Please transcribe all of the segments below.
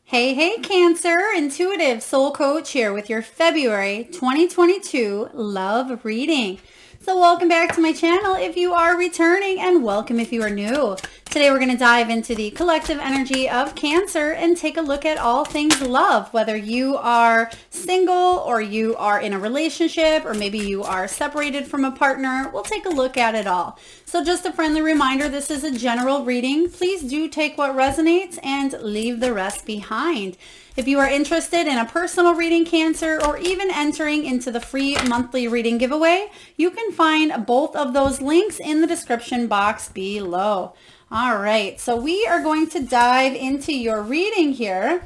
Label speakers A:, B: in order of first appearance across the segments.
A: Hey, Cancer, intuitive soul coach here with your February 2022 love reading. So welcome back to my channel if you are returning, and welcome if you are new. Today we're going to dive into the collective energy of Cancer and take a look at all things love, whether you are single or you are in a relationship or maybe you are separated from a partner. We'll take a look at it all. So just a friendly reminder, this is a general reading. Please do take what resonates and leave the rest behind. If you are interested in a personal reading, Cancer, or even entering into the free monthly reading giveaway, you can find both of those links in the description box below. All right, so we are going to dive into your reading here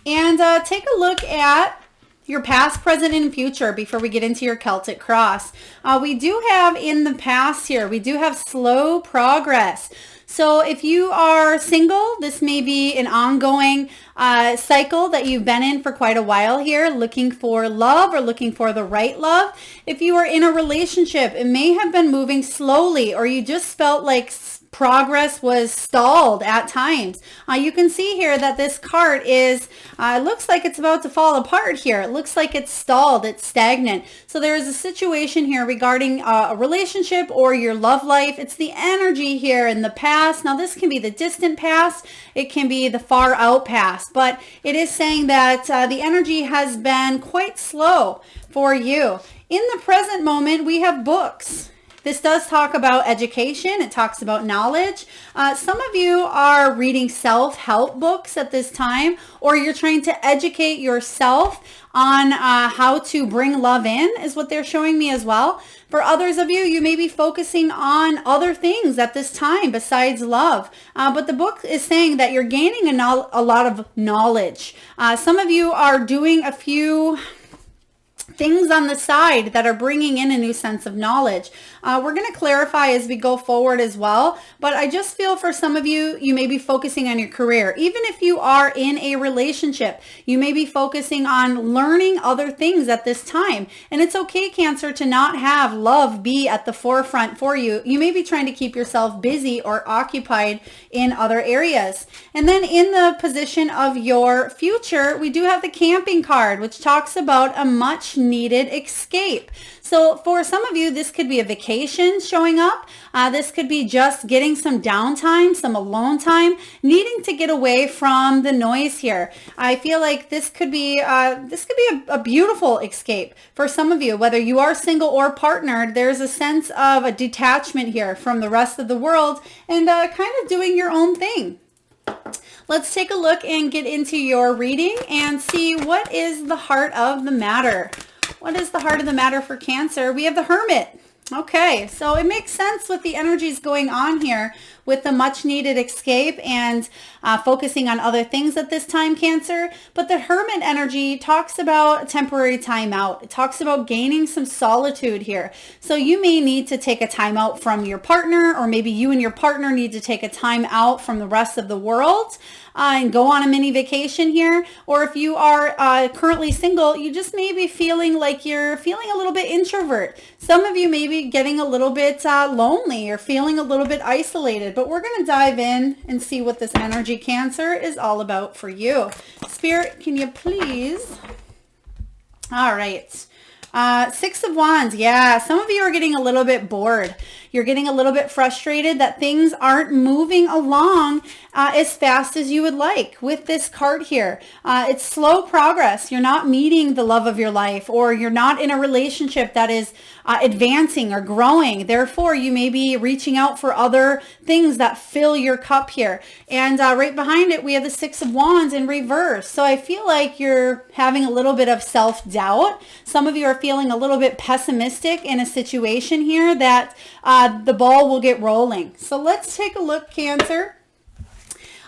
A: and take a look at your past, present, and future before we get into your Celtic cross. We do have in the past here, we do have slow progress. So if you are single, this may be an ongoing cycle that you've been in for quite a while here, looking for love or looking for the right love. If you are in a relationship, it may have been moving slowly, or you just felt like progress was stalled at times. You can see here that this cart is, it looks like it's about to fall apart here. It looks like it's stalled, it's stagnant. So there is a situation here regarding a relationship or your love life. It's the energy here in the past. Now this can be the distant past, it can be the far out past, but it is saying that the energy has been quite slow for you. In the present moment, we have books. This does talk about education. It talks about knowledge. Some of you are reading self-help books at this time, or you're trying to educate yourself on how to bring love in, is what they're showing me as well. For others of you, you may be focusing on other things at this time besides love. But the book is saying that you're gaining a lot of knowledge. Some of you are doing a few things on the side that are bringing in a new sense of knowledge. We're going to clarify as we go forward as well, but I just feel for some of you, you may be focusing on your career. Even if you are in a relationship, you may be focusing on learning other things at this time. And it's okay, Cancer, to not have love be at the forefront for you. You may be trying to keep yourself busy or occupied in other areas. And then in the position of your future, we do have the camping card, which talks about a much needed escape. So for some of you, this could be a vacation showing up. This could be just getting some downtime, some alone time, needing to get away from the noise here. I feel like this could be a beautiful escape for some of you, whether you are single or partnered. There's a sense of a detachment here from the rest of the world and kind of doing your own thing. Let's take a look and get into your reading and see what is the heart of the matter. What is the heart of the matter for Cancer? We have the Hermit. Okay, so it makes sense with the energies going on here with the much needed escape and focusing on other things at this time, Cancer. But the Hermit energy talks about a temporary time out. It talks about gaining some solitude here. So you may need to take a time out from your partner, or maybe you and your partner need to take a time out from the rest of the world and go on a mini vacation here. Or if you are currently single, you just may be feeling like you're feeling a little bit introvert. Some of you may be getting a little bit lonely or feeling a little bit isolated, but we're going to dive in and see what this energy, Cancer, is all about for you. Spirit, can you please? All right. Six of Wands. Yeah, some of you are getting a little bit bored. You're getting a little bit frustrated that things aren't moving along as fast as you would like with this card here. It's slow progress. You're not meeting the love of your life, or you're not in a relationship that is advancing or growing. Therefore, you may be reaching out for other things that fill your cup here. And right behind it, we have the Six of Wands in reverse. So I feel like you're having a little bit of self-doubt. Some of you are feeling a little bit pessimistic in a situation here that the ball will get rolling. So let's take a look, Cancer.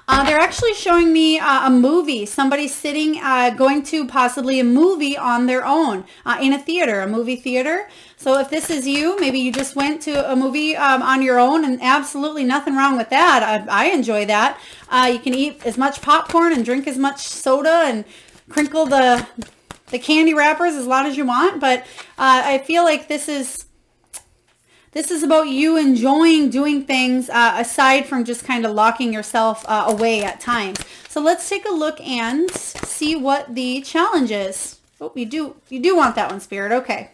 A: They're actually showing me a movie, somebody sitting, going to possibly a movie on their own in a theater, a movie theater. So if this is you, maybe you just went to a movie on your own, and absolutely nothing wrong with that. I enjoy that. You can eat as much popcorn and drink as much soda and crinkle the candy wrappers as loud as you want. But I feel like this is This is about you enjoying doing things aside from just kind of locking yourself away at times. So let's take a look and see what the challenge is. Oh, you do want that one, Spirit. Okay.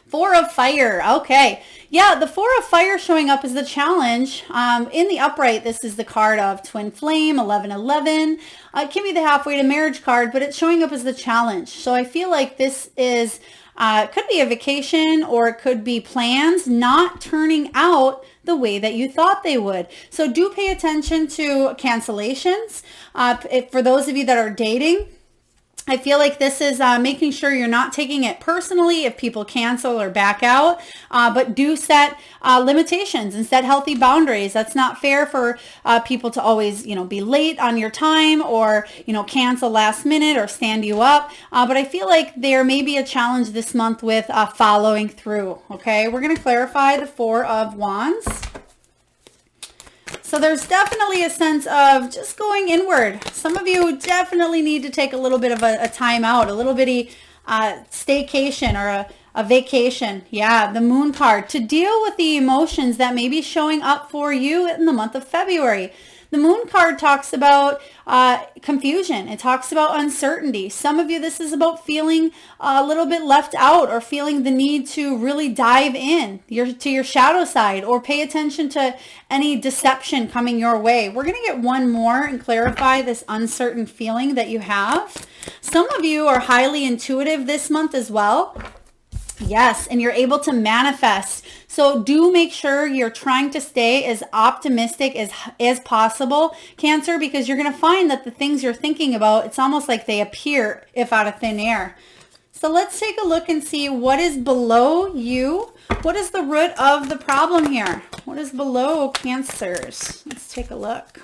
A: Four of Fire. Okay. Yeah, the Four of Fire showing up as the challenge. In the upright, this is the card of Twin Flame, 1111. It can be the halfway to marriage card, but it's showing up as the challenge. So I feel like this is, it could be a vacation or it could be plans not turning out the way that you thought they would. So do pay attention to cancellations. For those of you that are dating, I feel like this is making sure you're not taking it personally if people cancel or back out, but do set limitations and set healthy boundaries. That's not fair for people to always, be late on your time or, cancel last minute or stand you up. But I feel like there may be a challenge this month with following through. Okay, we're going to clarify the Four of Wands. So there's definitely a sense of just going inward. Some of you definitely need to take a little bit of a time out, a little bitty staycation or a vacation. Yeah, the Moon card to deal with the emotions that may be showing up for you in the month of February. The Moon card talks about confusion. It talks about uncertainty. Some of you, this is about feeling a little bit left out or feeling the need to really dive in to your shadow side or pay attention to any deception coming your way. We're going to get one more and clarify this uncertain feeling that you have. Some of you are highly intuitive this month as well. Yes, and you're able to manifest. So do make sure you're trying to stay as optimistic as possible, Cancer, because you're going to find that the things you're thinking about, it's almost like they appear if out of thin air. So let's take a look and see what is below you. What is the root of the problem here? What is below Cancers? Let's take a look.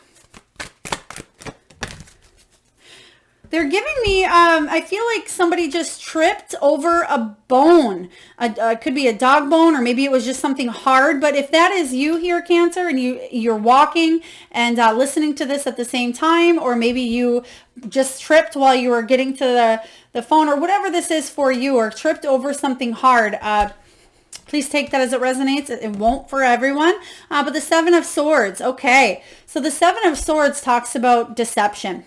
A: They're giving me, I feel like somebody just tripped over a bone. It could be a dog bone, or maybe it was just something hard. But if that is you here, Cancer, and you're walking and listening to this at the same time, or maybe you just tripped while you were getting to the phone, or whatever this is for you, or tripped over something hard, please take that as it resonates. It won't for everyone. But the Seven of Swords. Okay. So the Seven of Swords talks about deception.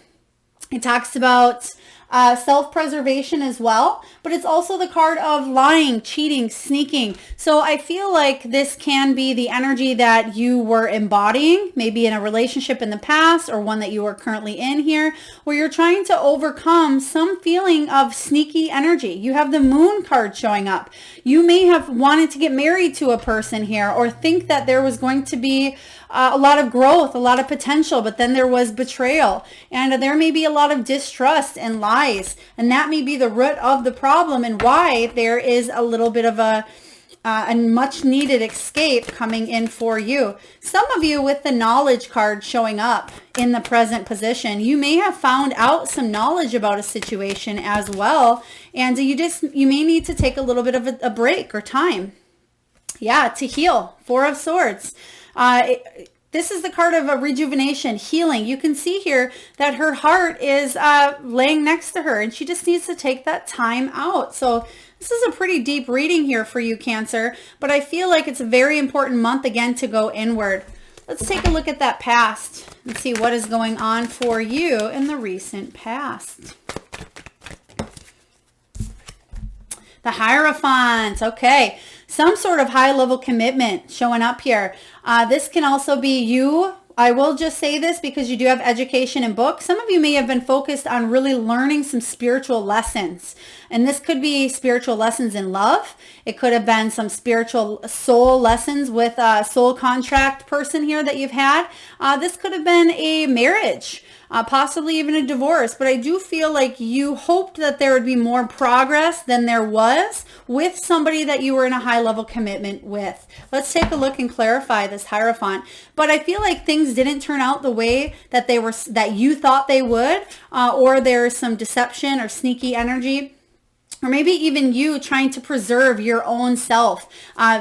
A: It talks about self-preservation as well, but it's also the card of lying, cheating, sneaking. So I feel like this can be the energy that you were embodying, maybe in a relationship in the past or one that you are currently in here, where you're trying to overcome some feeling of sneaky energy. You have the Moon card showing up. You may have wanted to get married to a person here or think that there was going to be a lot of growth, a lot of potential, but then there was betrayal, and there may be a lot of distrust and lies, and that may be the root of the problem and why there is a little bit of a much needed escape coming in for you. Some of you with the Knowledge card showing up in the present position, you may have found out some knowledge about a situation as well, and you may need to take a little bit of a break or time. Yeah, to heal. Four of Swords. This is the card of a rejuvenation, healing. You can see here that her heart is laying next to her, and she just needs to take that time out. So this is a pretty deep reading here for you, Cancer, but I feel like it's a very important month again to go inward. Let's take a look at that past and see what is going on for you in the recent past. The Hierophant. Okay. Some sort of high-level commitment showing up here. This can also be you. I will just say this because you do have education and books. Some of you may have been focused on really learning some spiritual lessons. And this could be spiritual lessons in love. It could have been some spiritual soul lessons with a soul contract person here that you've had. This could have been a marriage. Possibly even a divorce, but I do feel like you hoped that there would be more progress than there was with somebody that you were in a high-level commitment with. Let's take a look and clarify this Hierophant. But I feel like things didn't turn out the way that you thought they would, or there's some deception or sneaky energy. or maybe even you trying to preserve your own self,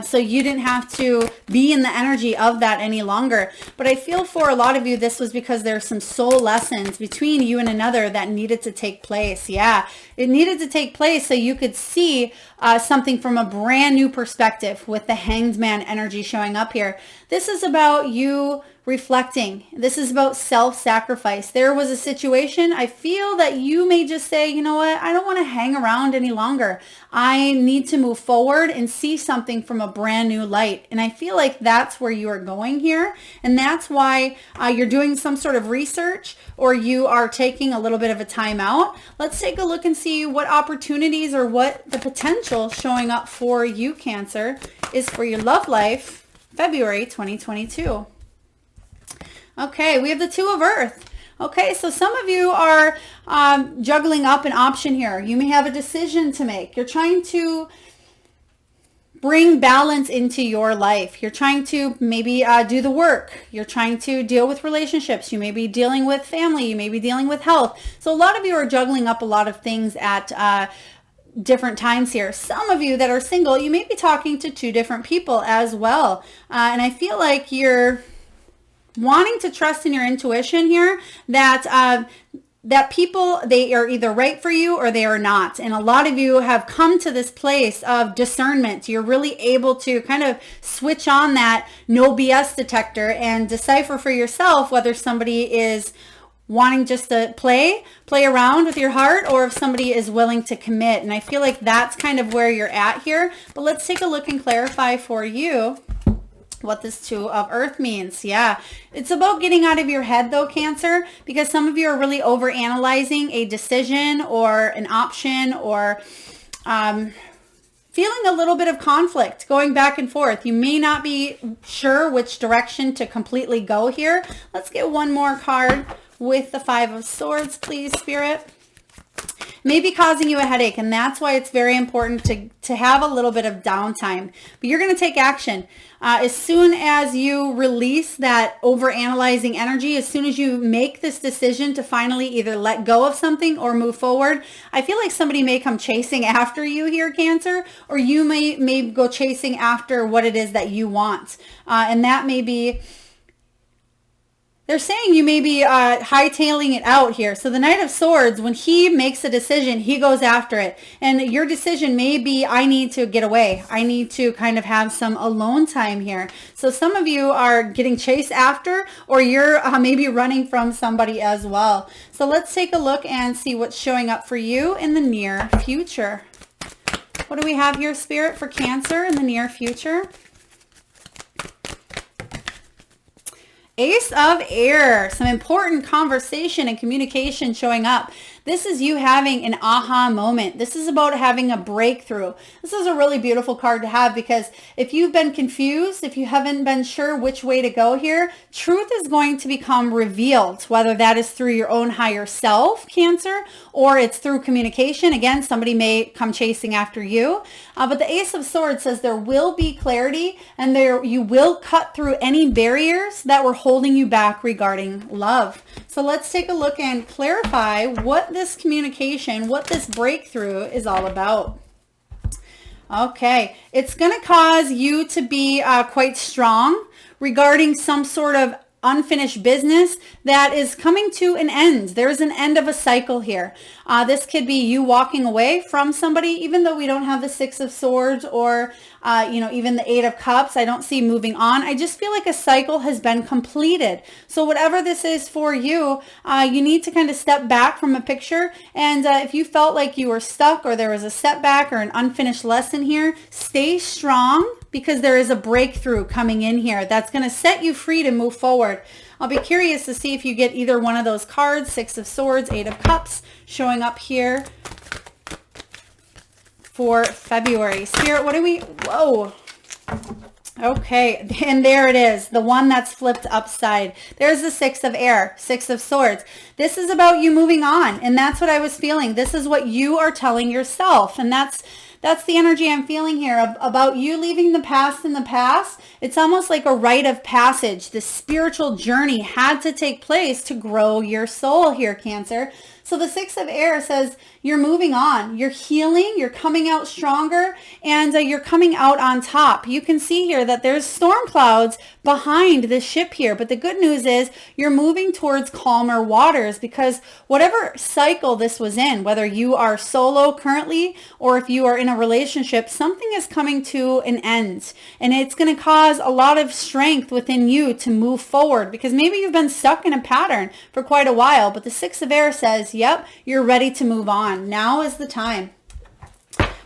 A: so you didn't have to be in the energy of that any longer. But I feel for a lot of you, this was because there's some soul lessons between you and another that needed to take place. Yeah, it needed to take place so you could see something from a brand new perspective with the Hanged Man energy showing up here. This is about you reflecting. This is about self-sacrifice. There was a situation, I feel that you may just say, you know what, I don't want to hang around any longer. I need to move forward and see something from a brand new light. And I feel like that's where you are going here. And that's why you're doing some sort of research, or you are taking a little bit of a time out. Let's take a look and see what opportunities or what the potential showing up for you, Cancer, is for your love life, February 2022. Okay, we have the Two of Earth. Okay, so some of you are juggling up an option here. You may have a decision to make. You're trying to bring balance into your life. You're trying to maybe do the work. You're trying to deal with relationships. You may be dealing with family. You may be dealing with health. So a lot of you are juggling up a lot of things at different times here. Some of you that are single, you may be talking to two different people as well. And I feel like you're wanting to trust in your intuition here, that that people, they are either right for you or they are not. And a lot of you have come to this place of discernment. You're really able to kind of switch on that no BS detector and decipher for yourself whether somebody is wanting just to play around with your heart, or if somebody is willing to commit. And I feel like that's kind of where you're at here. But let's take a look and clarify for you what this Two of Earth means. Yeah, it's about getting out of your head though, Cancer, because some of you are really over analyzing a decision or an option, or feeling a little bit of conflict going back and forth. You may not be sure which direction to completely go here. Let's get one more card with the Five of Swords, please, Spirit. May be causing you a headache, and that's why it's very important to have a little bit of downtime. But you're going to take action. As soon as you release that overanalyzing energy, as soon as you make this decision to finally either let go of something or move forward, I feel like somebody may come chasing after you here, Cancer, or you may go chasing after what it is that you want. And that may be, they're saying you may be hightailing it out here. So the Knight of Swords, when he makes a decision, he goes after it. And your decision may be, I need to get away. I need to kind of have some alone time here. So some of you are getting chased after, or you're maybe running from somebody as well. So let's take a look and see what's showing up for you in the near future. What do we have here, Spirit, for Cancer in the near future? Ace of Air, some important conversation and communication showing up. This is you having an aha moment. This is about having a breakthrough. This is a really beautiful card to have, because if you've been confused, if you haven't been sure which way to go here, truth is going to become revealed, whether that is through your own higher self, Cancer, or it's through communication. Again, somebody may come chasing after you. But the Ace of Swords says there will be clarity, and you will cut through any barriers that were holding you back regarding love. So let's take a look and clarify what this communication, what this breakthrough is all about. Okay, it's going to cause you to be quite strong regarding some sort of unfinished business that is coming to an end. There's an end of a cycle here. This could be you walking away from somebody, even though we don't have the Six of Swords or even the Eight of Cups. I don't see moving on. I just feel like a cycle has been completed. So whatever this is for you, you need to kind of step back from a picture. And if you felt like you were stuck, or there was a setback or an unfinished lesson here, stay strong, because there is a breakthrough coming in here that's going to set you free to move forward. I'll be curious to see if you get either one of those cards, Six of Swords, Eight of Cups, showing up here for February. Spirit, what do we, whoa. Okay, and there it is, the one that's flipped upside. There's the Six of Air, Six of Swords. This is about you moving on, and that's what I was feeling. This is what you are telling yourself, and that's the energy I'm feeling here about you leaving the past in the past. It's almost like a rite of passage. The spiritual journey had to take place to grow your soul here, Cancer. So the Six of Air says you're moving on, you're healing, you're coming out stronger, and you're coming out on top. You can see here that there's storm clouds behind this ship here, but the good news is you're moving towards calmer waters, because whatever cycle this was in, whether you are solo currently or if you are in a relationship, something is coming to an end, and it's going to cause a lot of strength within you to move forward, because maybe you've been stuck in a pattern for quite a while, but the Six of Air says, yep, you're ready to move on. Now is the time.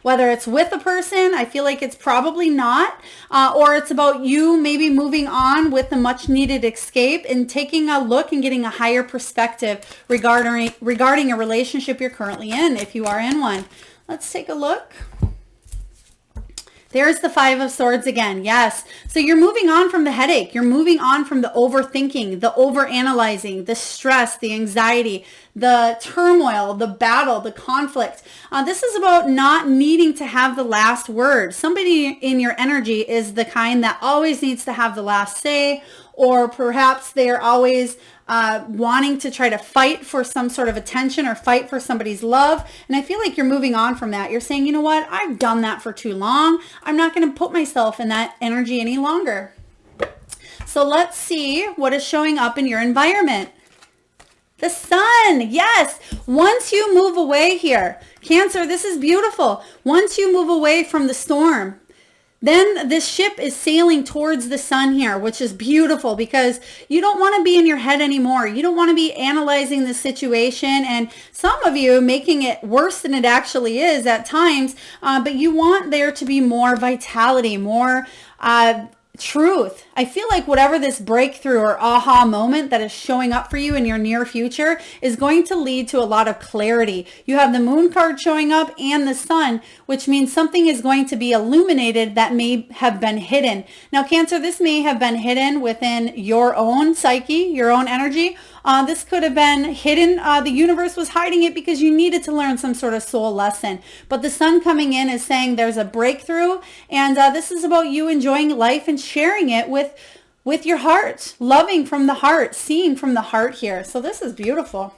A: Whether it's with a person, I feel like it's probably not, or it's about you maybe moving on with a much needed escape and taking a look and getting a higher perspective regarding a relationship you're currently in, if you are in one. Let's take a look. There's the Five of Swords again. Yes. So you're moving on from the headache. You're moving on from the overthinking, the overanalyzing, the stress, the anxiety, the turmoil, the battle, the conflict. This is about not needing to have the last word. Somebody in your energy is the kind that always needs to have the last say, or perhaps they're always wanting to try to fight for some sort of attention or fight for somebody's love. And I feel like you're moving on from that. You're saying, you know what? I've done that for too long. I'm not going to put myself in that energy any longer. So let's see what is showing up in your environment. The sun. Yes. Once you move away here, Cancer, this is beautiful. Once you move away from the storm, then this ship is sailing towards the sun here, which is beautiful, because you don't want to be in your head anymore. You don't want to be analyzing the situation, and some of you making it worse than it actually is at times, but you want there to be more vitality, more truth. I feel like whatever this breakthrough or aha moment that is showing up for you in your near future is going to lead to a lot of clarity. You have the Moon card showing up and the Sun, which means something is going to be illuminated that may have been hidden. Now, Cancer, this may have been hidden within your own psyche, your own energy. This could have been hidden. The universe was hiding it because you needed to learn some sort of soul lesson. But the Sun coming in is saying there's a breakthrough, and this is about you enjoying life and sharing it with your heart, loving from the heart, seeing from the heart here. So this is beautiful.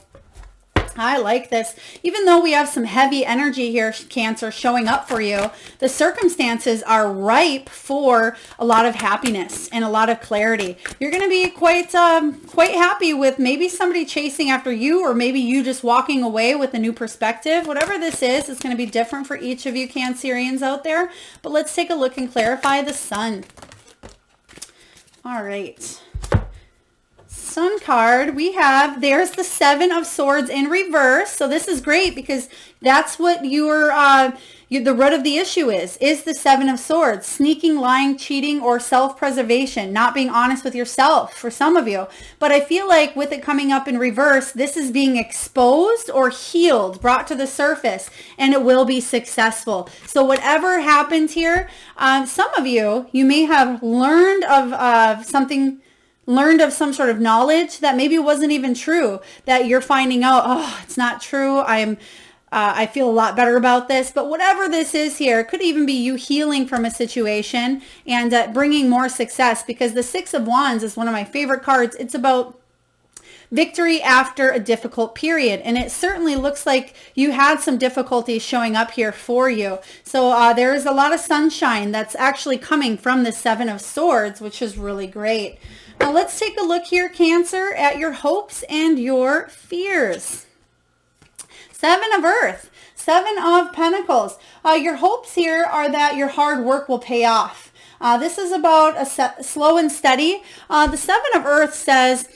A: I like this. Even though we have some heavy energy here, Cancer, showing up for you, the circumstances are ripe for a lot of happiness and a lot of clarity. You're going to be quite happy with maybe somebody chasing after you, or maybe you just walking away with a new perspective. Whatever this is, it's going to be different for each of you Cancerians out there. But let's take a look and clarify the Sun. All right. Sun card, we have, there's the Seven of Swords in reverse. So this is great, because that's what the root of the issue is the Seven of Swords. Sneaking, lying, cheating, or self-preservation, not being honest with yourself for some of you. But I feel like with it coming up in reverse, this is being exposed or healed, brought to the surface, and it will be successful. So whatever happened here, some of you may have learned of some sort of knowledge that maybe wasn't even true, that you're finding out, oh, it's not true. I feel a lot better about this. But whatever this is here, it could even be you healing from a situation and bringing more success, because the Six of Wands is one of my favorite cards. It's about victory after a difficult period. And it certainly looks like you had some difficulties showing up here for you. So there is a lot of sunshine that's actually coming from the Seven of Swords, which is really great. Now let's take a look here, Cancer, at your hopes and your fears. Seven of Earth, Seven of Pentacles. Your hopes here are that your hard work will pay off. This is about a slow and steady. The Seven of Earth says,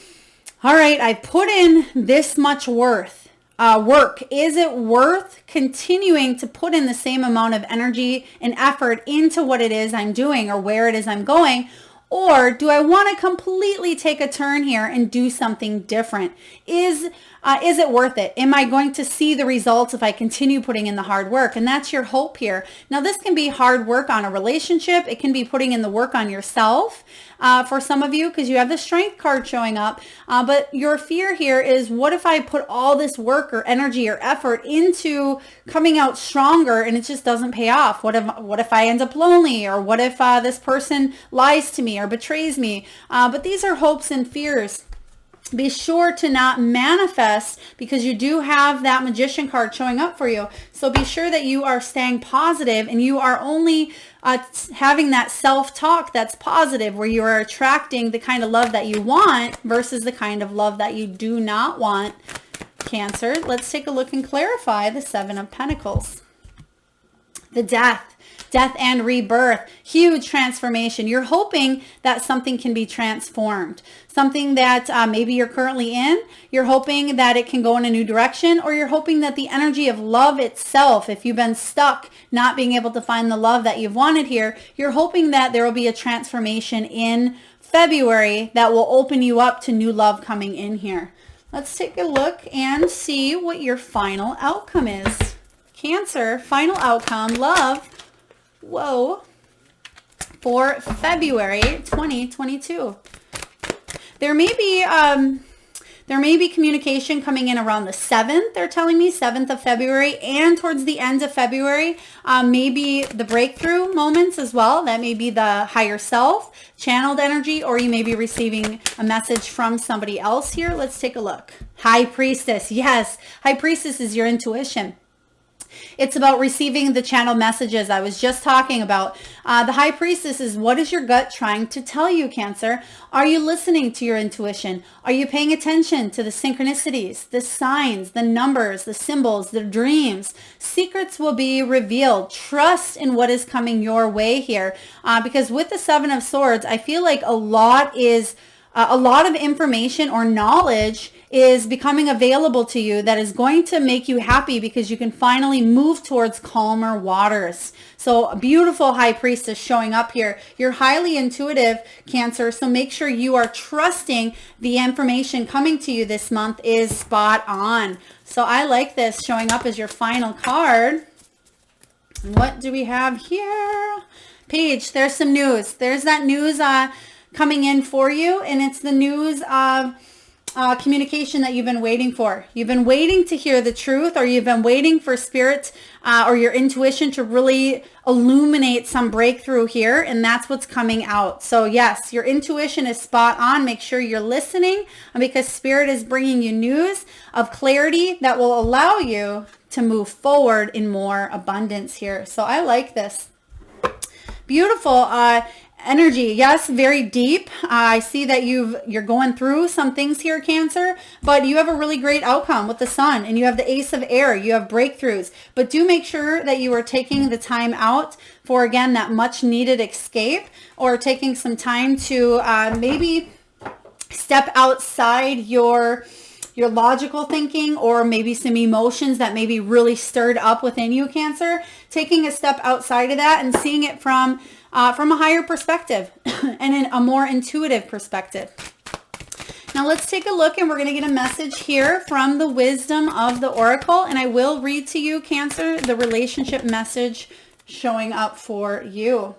A: all right, I put in this much work. Is it worth continuing to put in the same amount of energy and effort into what it is I'm doing or where it is I'm going? Or do I want to completely take a turn here and do something different? Is it worth it? Am I going to see the results if I continue putting in the hard work? And that's your hope here. Now, this can be hard work on a relationship. It can be putting in the work on yourself for some of you, because you have the Strength card showing up. But your fear here is, what if I put all this work or energy or effort into coming out stronger and it just doesn't pay off? What if I end up lonely? Or what if this person lies to me or betrays me? But these are hopes and fears. Be sure to not manifest, because you do have that Magician card showing up for you. So be sure that you are staying positive and you are only having that self-talk that's positive, where you are attracting the kind of love that you want versus the kind of love that you do not want, Cancer. Let's take a look and clarify the Seven of Pentacles. The Death and rebirth, huge transformation. You're hoping that something can be transformed, something that maybe you're currently in. You're hoping that it can go in a new direction, or you're hoping that the energy of love itself, if you've been stuck not being able to find the love that you've wanted here, you're hoping that there will be a transformation in February that will open you up to new love coming in here. Let's take a look and see what your final outcome is. Cancer, final outcome, love. Whoa, for February 2022. There may be communication coming in around the 7th, they're telling me, 7th of February, and towards the end of February, maybe the breakthrough moments as well. That may be the higher self, channeled energy, or you may be receiving a message from somebody else here. Let's take a look. High Priestess, yes, High Priestess is your intuition. It's about receiving the channel messages I was just talking about. The High Priestess is, what is your gut trying to tell you, Cancer? Are you listening to your intuition? Are you paying attention to the synchronicities, the signs, the numbers, the symbols, the dreams? Secrets will be revealed. Trust in what is coming your way here. Because with the Seven of Swords, I feel like a lot of information or knowledge is becoming available to you that is going to make you happy, because you can finally move towards calmer waters. So a beautiful High Priestess showing up here. You're highly intuitive, Cancer, so make sure you are trusting the information coming to you this month is spot on. So I like this showing up as your final card. What do we have here? Page, there's some news. There's that news coming in for you, and it's the news of communication that you've been waiting for. You've been waiting to hear the truth, or you've been waiting for Spirit or your intuition to really illuminate some breakthrough here, and that's what's coming out. So yes, your intuition is spot on. Make sure you're listening, because Spirit is bringing you news of clarity that will allow you to move forward in more abundance here. So I like this. Beautiful energy. Yes, very deep. I see that you're going through some things here, Cancer, but you have a really great outcome with the Sun, and you have the Ace of Air. You have breakthroughs, but do make sure that you are taking the time out for, again, that much needed escape, or taking some time to maybe step outside your logical thinking, or maybe some emotions that may be really stirred up within you, Cancer. Taking a step outside of that and seeing it from a higher perspective and in a more intuitive perspective. Now let's take a look, and we're going to get a message here from the Wisdom of the Oracle, and I will read to you, Cancer, the relationship message showing up for you.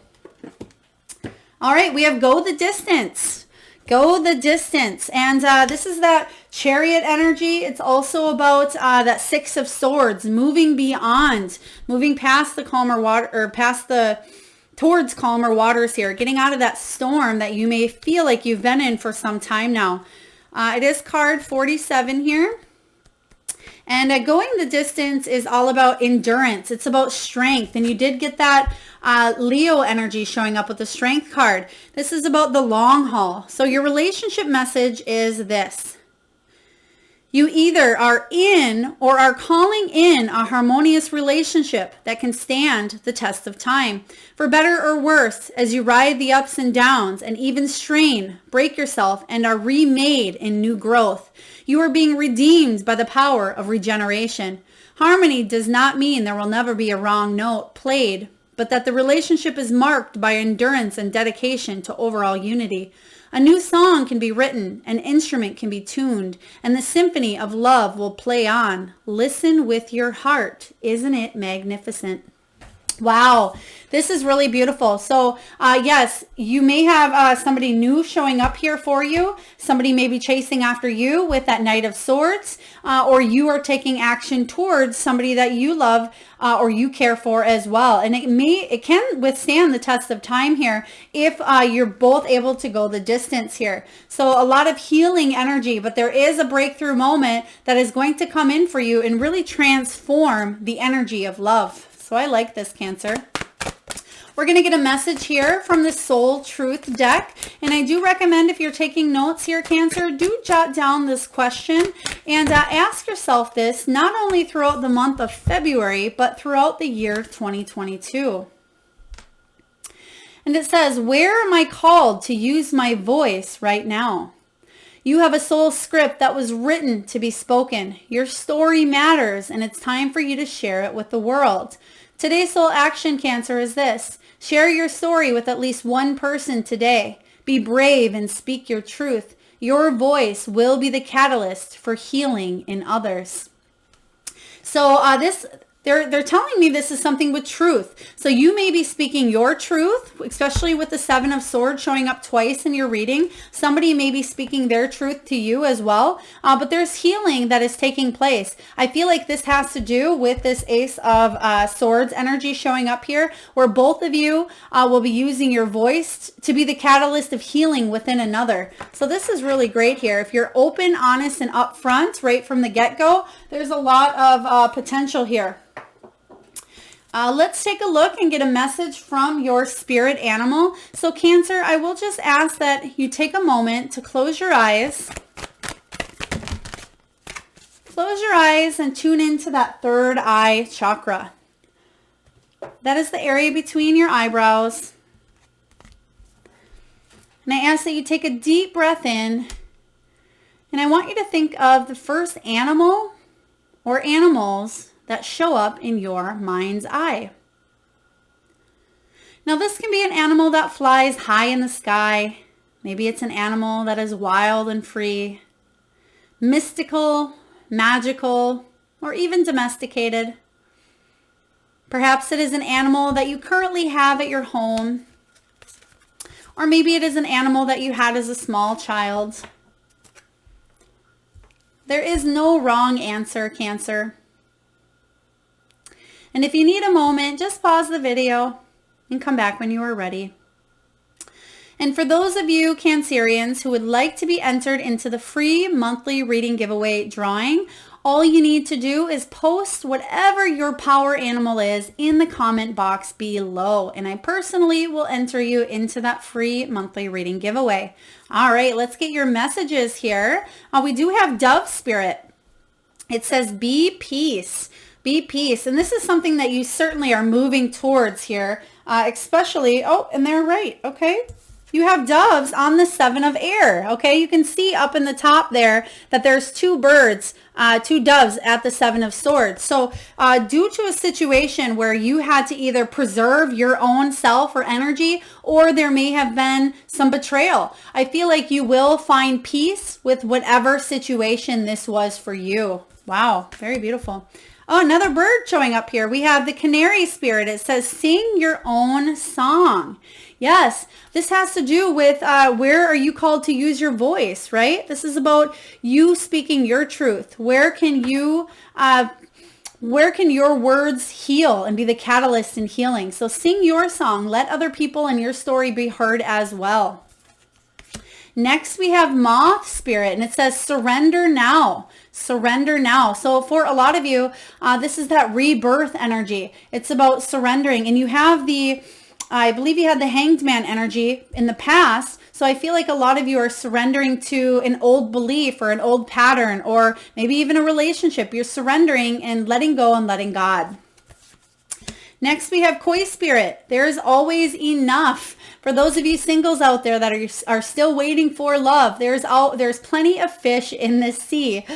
A: All right, we have go the distance. Go the distance. And this is that Chariot energy. It's also about that Six of Swords, moving beyond, moving past the calmer water, or towards calmer waters here, getting out of that storm that you may feel like you've been in for some time now. It is card 47 here. And going the distance is all about endurance. It's about strength. And you did get that Leo energy showing up with the Strength card. This is about the long haul. So your relationship message is this. You either are in or are calling in a harmonious relationship that can stand the test of time. For better or worse, as you ride the ups and downs and even strain, break yourself, and are remade in new growth. You are being redeemed by the power of regeneration. Harmony does not mean there will never be a wrong note played, but that the relationship is marked by endurance and dedication to overall unity. A new song can be written, an instrument can be tuned, and the symphony of love will play on. Listen with your heart. Isn't it magnificent? Wow, this is really beautiful. So yes, you may have somebody new showing up here for you. Somebody may be chasing after you with that Knight of Swords, or you are taking action towards somebody that you love or you care for as well. And it can withstand the test of time here if you're both able to go the distance here. So a lot of healing energy, but there is a breakthrough moment that is going to come in for you and really transform the energy of love. So I like this, Cancer. We're going to get a message here from the Soul Truth deck. And I do recommend, if you're taking notes here, Cancer, do jot down this question and ask yourself this not only throughout the month of February, but throughout the year 2022. And it says, where am I called to use my voice right now? You have a soul script that was written to be spoken. Your story matters, and it's time for you to share it with the world. Today's soul action, Cancer, is this. Share your story with at least one person today. Be brave and speak your truth. Your voice will be the catalyst for healing in others. So they're telling me this is something with truth. So you may be speaking your truth, especially with the Seven of Swords showing up twice in your reading. Somebody may be speaking their truth to you as well. But there's healing that is taking place. I feel like this has to do with this Ace of Swords energy showing up here, where both of you will be using your voice to be the catalyst of healing within another. So this is really great here. If you're open, honest, and upfront right from the get-go, there's a lot of potential here. Let's take a look and get a message from your spirit animal. So Cancer, I will just ask that you take a moment to close your eyes. Close your eyes and tune into that third eye chakra. That is the area between your eyebrows. And I ask that you take a deep breath in. And I want you to think of the first animal or animals that show up in your mind's eye. Now this can be an animal that flies high in the sky. Maybe it's an animal that is wild and free, mystical, magical, or even domesticated. Perhaps it is an animal that you currently have at your home, or maybe it is an animal that you had as a small child. There is no wrong answer, Cancer. And if you need a moment, just pause the video and come back when you are ready. And for those of you Cancerians who would like to be entered into the free monthly reading giveaway drawing, all you need to do is post whatever your power animal is in the comment box below. And I personally will enter you into that free monthly reading giveaway. All right, let's get your messages here. We do have Dove Spirit. It says, be peace. Be peace. And this is something that you certainly are moving towards here, especially, oh, and they're right, okay? You have doves on the Seven of Air, okay? You can see up in the top there that there's two birds, two doves at the Seven of Swords. So due to a situation where you had to either preserve your own self or energy, or there may have been some betrayal, I feel like you will find peace with whatever situation this was for you. Wow, very beautiful. Oh, another bird showing up here. We have the Canary Spirit. It says, sing your own song. Yes, this has to do with where are you called to use your voice, right? This is about you speaking your truth. Where can your words heal and be the catalyst in healing? So sing your song. Let other people in your story be heard as well. Next, we have Moth Spirit, and it says, surrender now. Surrender now. So for a lot of you, this is that rebirth energy. It's about surrendering. And you have I believe you had the Hanged Man energy in the past. So I feel like a lot of you are surrendering to an old belief or an old pattern, or maybe even a relationship. You're surrendering and letting go and letting God. Next, we have Koi Spirit. There's always enough. For those of you singles out there that are still waiting for love, there's plenty of fish in the sea.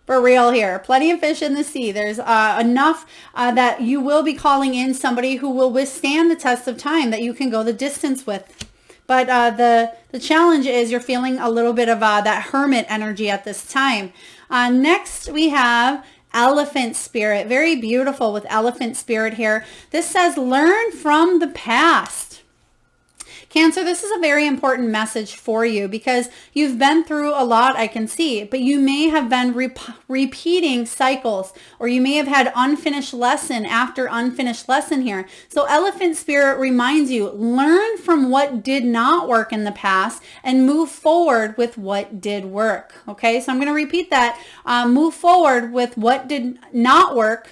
A: For real here. Plenty of fish in the sea. There's enough that you will be calling in somebody who will withstand the test of time, that you can go the distance with. But the challenge is you're feeling a little bit of that hermit energy at this time. Next, we have Elephant Spirit. Very beautiful with Elephant Spirit here. This says, learn from the past. Cancer, this is a very important message for you because you've been through a lot, I can see, but you may have been repeating cycles, or you may have had unfinished lesson after unfinished lesson here. So Elephant Spirit reminds you, learn from what did not work in the past and move forward with what did work. Okay, so I'm going to repeat that. Move forward with what did not work.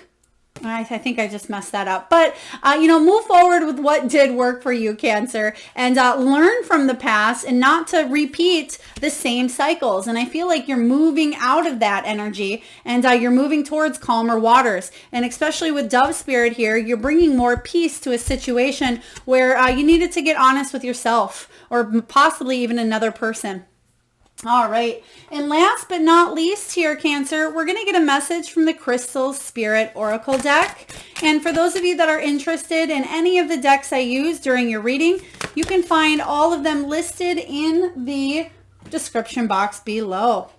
A: I think I just messed that up. But, move forward with what did work for you, Cancer, and learn from the past and not to repeat the same cycles. And I feel like you're moving out of that energy and you're moving towards calmer waters. And especially with Dove Spirit here, you're bringing more peace to a situation where you needed to get honest with yourself or possibly even another person. All right. And last but not least here, Cancer, we're going to get a message from the Crystal Spirit Oracle deck. And for those of you that are interested in any of the decks I use during your reading, you can find all of them listed in the description box below.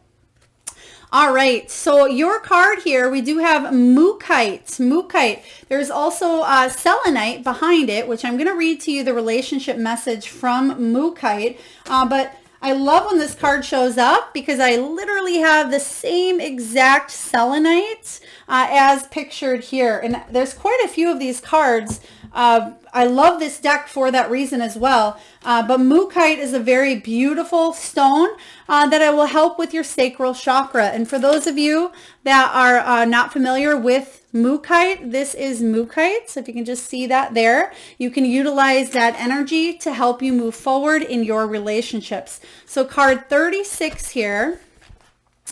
A: All right, so your card here, we do have Mookite. There's also Selenite behind it, which I'm going to read to you the relationship message from Mookite. But I love when this card shows up because I literally have the same exact selenite as pictured here. And there's quite a few of these cards. I love this deck for that reason as well. But Mookite is a very beautiful stone that will help with your sacral chakra. And for those of you that are not familiar with Mookite, this is Mookite. So if you can just see that there, you can utilize that energy to help you move forward in your relationships. So card 36 here.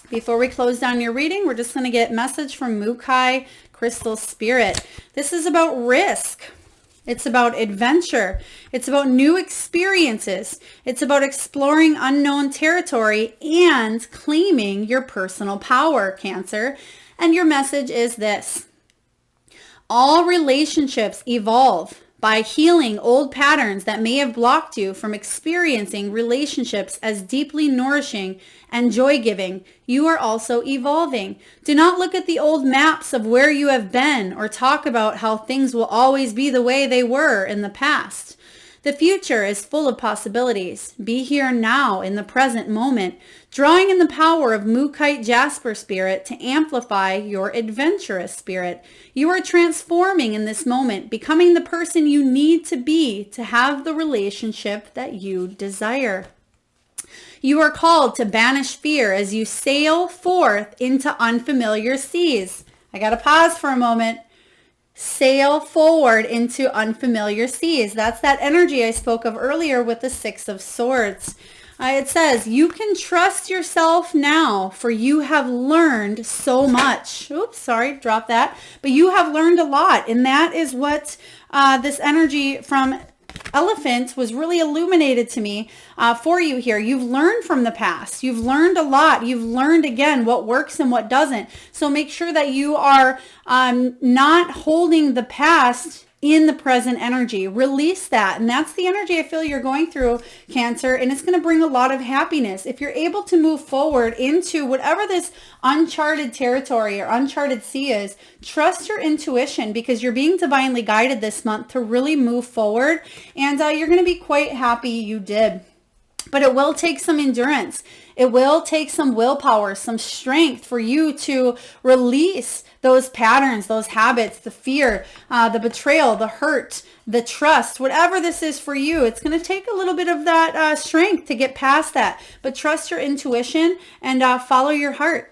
A: Before we close down your reading, we're just going to get a message from Mookite Crystal Spirit. This is about risk. It's about adventure. It's about new experiences. It's about exploring unknown territory and claiming your personal power, Cancer. And your message is this: all relationships evolve by healing old patterns that may have blocked you from experiencing relationships as deeply nourishing and joy-giving. You are also evolving. Do not look at the old maps of where you have been or talk about how things will always be the way they were in the past. The future is full of possibilities. Be here now in the present moment, drawing in the power of Mookite Jasper Spirit to amplify your adventurous spirit. You are transforming in this moment, becoming the person you need to be to have the relationship that you desire. You are called to banish fear as you sail forth into unfamiliar seas. I got to pause for a moment. Sail forward into unfamiliar seas. That's that energy I spoke of earlier with the Six of Swords. It says, you can trust yourself now, for you have learned so much. Oops, sorry, drop that. But you have learned a lot, and that is what this energy from Elephant was really illuminated to me for you here. You've learned from the past. You've learned a lot. You've learned, again, what works and what doesn't. So make sure that you are not holding the past in the present energy. Release that. And that's the energy I feel you're going through, Cancer. And it's going to bring a lot of happiness. If you're able to move forward into whatever this uncharted territory or uncharted sea is, trust your intuition because you're being divinely guided this month to really move forward. And you're going to be quite happy you did. But it will take some endurance. It will take some willpower, some strength for you to release those patterns, those habits, the fear, the betrayal, the hurt, the trust, whatever this is for you. It's going to take a little bit of that strength to get past that. But trust your intuition and follow your heart.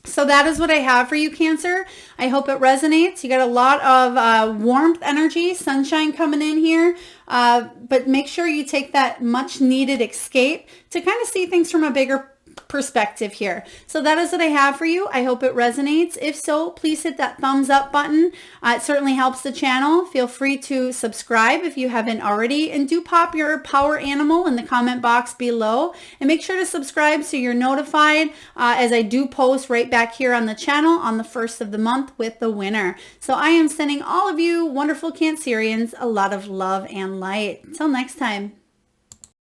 A: So that is what I have for you, Cancer. I hope it resonates. You got a lot of warmth energy, sunshine coming in here. But make sure you take that much needed escape to kind of see things from a bigger perspective here. So that is what I have for you. I hope it resonates. If so, please hit that thumbs up button. It certainly helps the channel. Feel free to subscribe if you haven't already, and do pop your power animal in the comment box below, and make sure to subscribe so you're notified as I do post right back here on the channel on the 1st of the month with the winner. So I am sending all of you wonderful Cancerians a lot of love and light. Until next time.